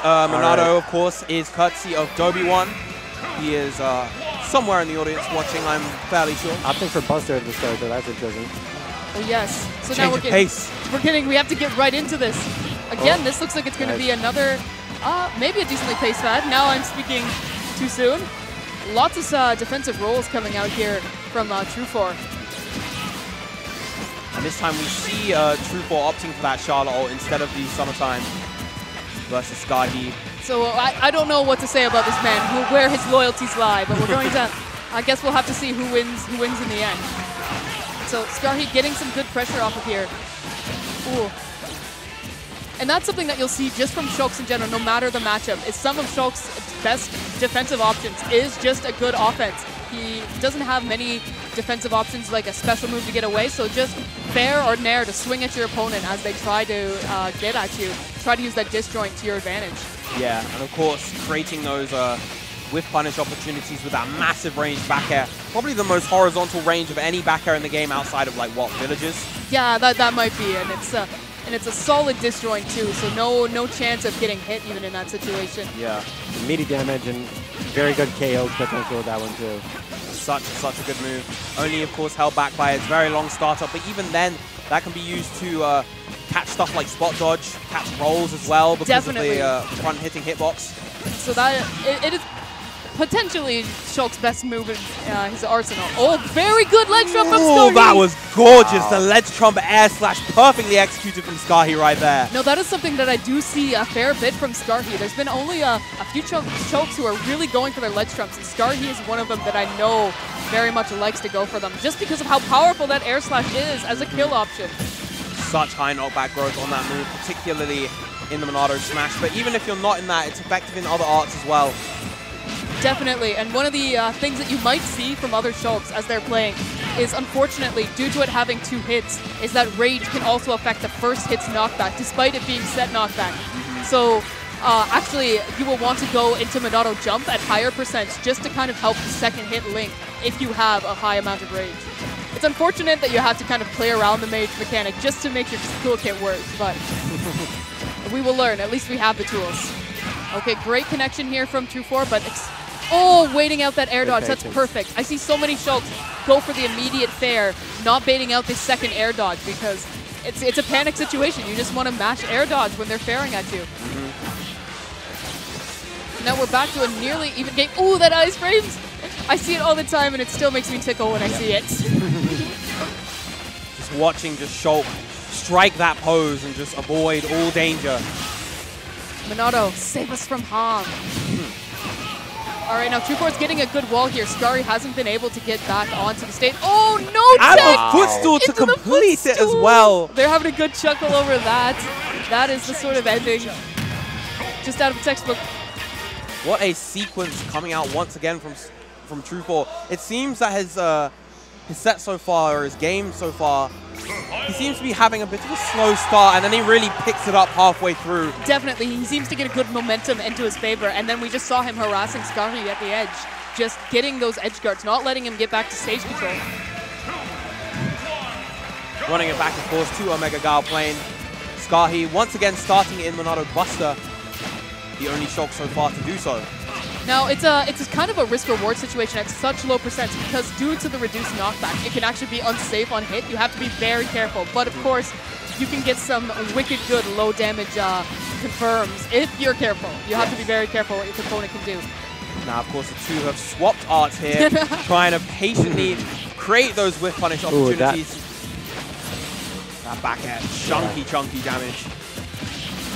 Monado, of course, is courtesy of Doby1. He is somewhere in the audience watching, I'm fairly sure. Opting for Buster at the start, so that's interesting. Oh, yes. So Change now we have to get right into this. Again, this looks like it's going to be another, maybe a decently paced FAD. Now I'm speaking too soon. Lots of defensive roles coming out here from Tru4. And this time we see Tru4 opting for that Charlotte ult instead of the Summertime versus Scarhi. So I don't know what to say about this man, where his loyalties lie, but we're going to, I guess we'll have to see who wins in the end. So Scarhi getting some good pressure off of here. Ooh. And that's something that you'll see just from Shulk's in general, no matter the matchup, is some of Shulk's best defensive options is just a good offense. He doesn't have many defensive options like a special move to get away, so just fair or nair to swing at your opponent as they try to get at you. Try to use that disjoint to your advantage. Yeah, and of course, creating those whiff punish opportunities with that massive range back air. Probably the most horizontal range of any back air in the game outside of, like, what, Villages? Yeah, that might be, and it's a solid disjoint too, so no chance of getting hit even in that situation. Yeah, immediate damage and very good KO potential with that one too. Such a good move. Only, of course, held back by its very long startup, but even then, that can be used to catch stuff like spot dodge, catch rolls as well because of the front-hitting hitbox. So that it is potentially Shulk's best move in his arsenal. Oh, very good ledge trump from Scarhi! Oh, that was gorgeous. Wow. The ledge trump air slash perfectly executed from Scarhi right there. No, that is something that I do see a fair bit from Scarhi. There's been only a few Shulks who are really going for their ledge trumps, and Scarhi is one of them that I know very much likes to go for them, just because of how powerful that air slash is as a kill option. Such high knockback growth on that move, particularly in the Monado smash. But even if you're not in that, it's effective in other arts as well. Definitely, and one of the things that you might see from other Shulks as they're playing is, unfortunately, due to it having 2 hits, is that Rage can also affect the first hit's knockback, despite it being set knockback. So, actually, you will want to go into Monado Jump at higher percents just to kind of help the second hit link if you have a high amount of Rage. It's unfortunate that you have to kind of play around the Mage mechanic just to make your toolkit work, but we will learn. At least we have the tools. Okay, great connection here from Tru4, but waiting out that air dodge. That's perfect. I see so many Shulks go for the immediate fair, not baiting out the second air dodge because it's a panic situation. You just want to mash air dodge when they're fairing at you. Now we're back to a nearly even game. Ooh, that ice frames! I see it all the time and it still makes me tickle when I see it. Just watching Shulk strike that pose and just avoid all danger. Monado, save us from harm. All right, now Tru4 is getting a good wall here. Scarhi hasn't been able to get back onto the stage. Oh, no! And the footstool to complete it as well. They're having a good chuckle over that. That is the sort of ending just out of textbook. What a sequence coming out once again from Tru4. It seems that his set so far, or his game so far, he seems to be having a bit of a slow start, and then he really picks it up halfway through. Definitely. He seems to get a good momentum into his favor, and then we just saw him harassing Scarhi at the edge, just getting those edge guards, not letting him get back to stage control. Running it back and forth to Omega Gao playing. Scarhi once again starting in Monado Buster, the only Shulk so far to do so. Now, it's a kind of a risk-reward situation at such low percents because due to the reduced knockback, it can actually be unsafe on hit. You have to be very careful. But, of course, you can get some wicked good low-damage confirms if you're careful. You have to be very careful what your opponent can do. Now, of course, the two have swapped arts here, trying to patiently create those whiff punish opportunities. That back air, chunky damage.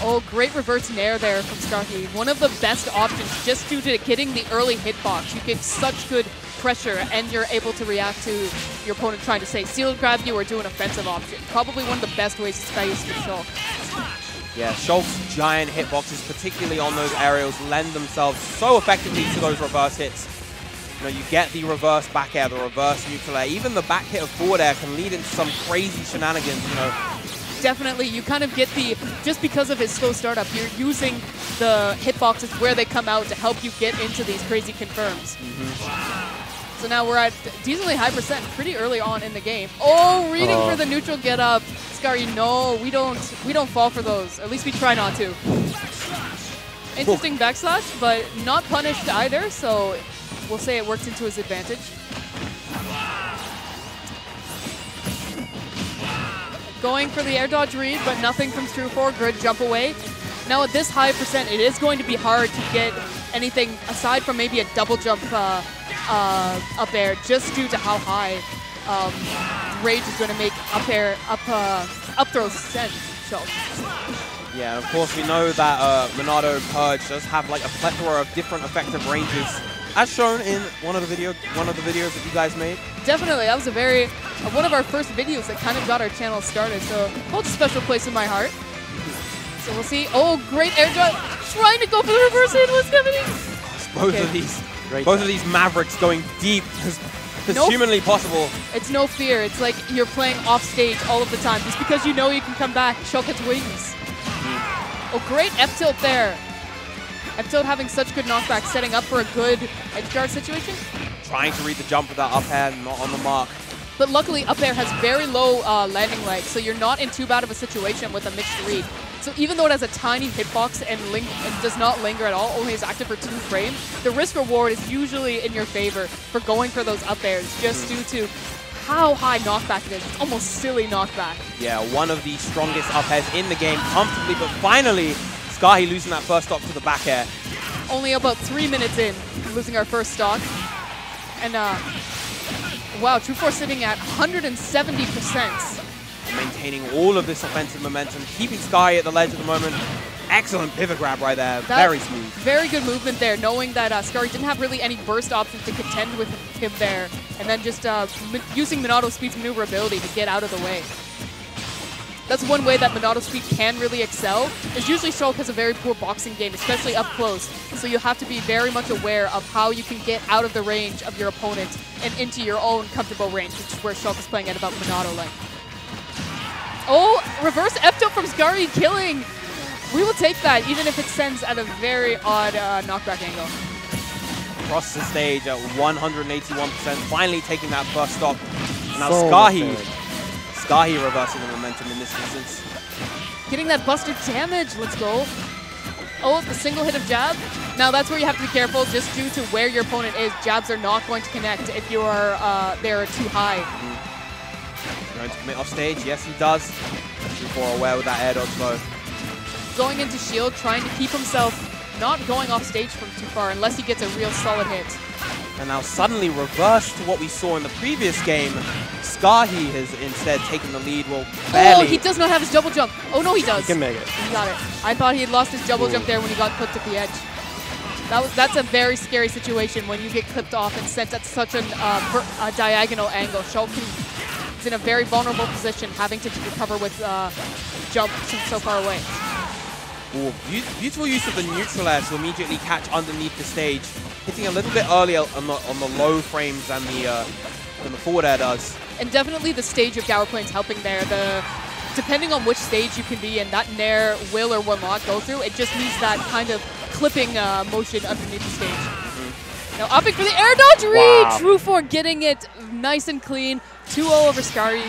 Oh, great reverse nair there from Scarhi. One of the best options just due to getting the early hitbox. You get such good pressure and you're able to react to your opponent trying to say shield grab you or do an offensive option. Probably one of the best ways to space for Shulk. Yeah, Shulk's giant hitboxes, particularly on those aerials, lend themselves so effectively to those reverse hits. You know, you get the reverse back air, the reverse neutral air, even the back hit of forward air can lead into some crazy shenanigans, you know. Definitely, you kind of get just because of his slow startup, you're using the hitboxes where they come out to help you get into these crazy confirms. So now we're at decently high percent, pretty early on in the game. Oh, reading for the neutral get up. Scarhi, no, we don't fall for those. At least we try not to. Interesting backslash, but not punished either, so we'll say it worked into his advantage. Going for the air dodge read, but nothing from Tru4. Good jump away. Now at this high percent, it is going to be hard to get anything aside from maybe a double jump up air, just due to how high Rage is going to make up throws send. So. Yeah, of course we know that Monado Purge does have like a plethora of different effective ranges, as shown in one of the videos that you guys made. Definitely, that was a very one of our first videos that kind of got our channel started. So holds a special place in my heart. So we'll see. Oh, great air drop! Trying to go for the reverse hit. What's happening? Both of these Mavericks going deep as humanly possible. It's no fear. It's like you're playing off stage all of the time. Just because you know you can come back, Shulk has wings. Oh, great F-tilt there. F-tilt having such good knockback, setting up for a good edge guard situation. Trying to read the jump with that up air, not on the mark. But luckily, up air has very low landing leg, so you're not in too bad of a situation with a mixed read. So even though it has a tiny hitbox and does not linger at all, only is active for 2 frames, the risk reward is usually in your favor for going for those up airs, just due to how high knockback it is. It's almost silly knockback. Yeah, one of the strongest up airs in the game comfortably, but finally, Scarhi losing that first stock to the back air. Only about 3 minutes in, losing our first stock. And wow, Tru4 sitting at 170%. Maintaining all of this offensive momentum, keeping Scarhi at the ledge at the moment. Excellent pivot grab right there, very smooth. Very good movement there, knowing that Scarhi didn't have really any burst options to contend with him there, and then just using Monado Speed's maneuverability to get out of the way. That's one way that Monado Speed can really excel, is usually Shulk has a very poor boxing game, especially up close, so you have to be very much aware of how you can get out of the range of your opponent and into your own comfortable range, which is where Shulk is playing at about Monado length. Oh, reverse F-tilt from Scarhi, killing! We will take that, even if it sends at a very odd knockback angle. Across the stage at 181%, finally taking that first stock. Now So Scarhi reversing the momentum in this instance. Getting that buster damage, let's go. Oh, the single hit of jab. Now that's where you have to be careful, just due to where your opponent is. Jabs are not going to connect if you are they're too high. Going to commit off stage, yes he does. Tru4 aware with that air dodge though. Going into shield, trying to keep himself not going off stage from too far unless he gets a real solid hit. And now suddenly reversed to what we saw in the previous game. Scarhi has instead taken the lead. Well, barely. Oh, he does not have his double jump. Oh no, he does. He can make it. He got it. I thought he had lost his double jump there when he got clipped at the edge. That's a very scary situation when you get clipped off and sent at such a diagonal angle. Shulk is in a very vulnerable position, having to recover with jump from so far away. Ooh, beautiful use of the neutral air to immediately catch underneath the stage, hitting a little bit earlier on the low frames than the forward air does. And definitely the stage of Gower Plane's helping there. Depending on which stage you can be in, that Nair will or will not go through. It just needs that kind of clipping motion underneath the stage. Now opting for the air dodge read! Wow. Tru4 getting it nice and clean. 2-0 over Scarhi.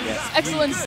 Yes. Excellent.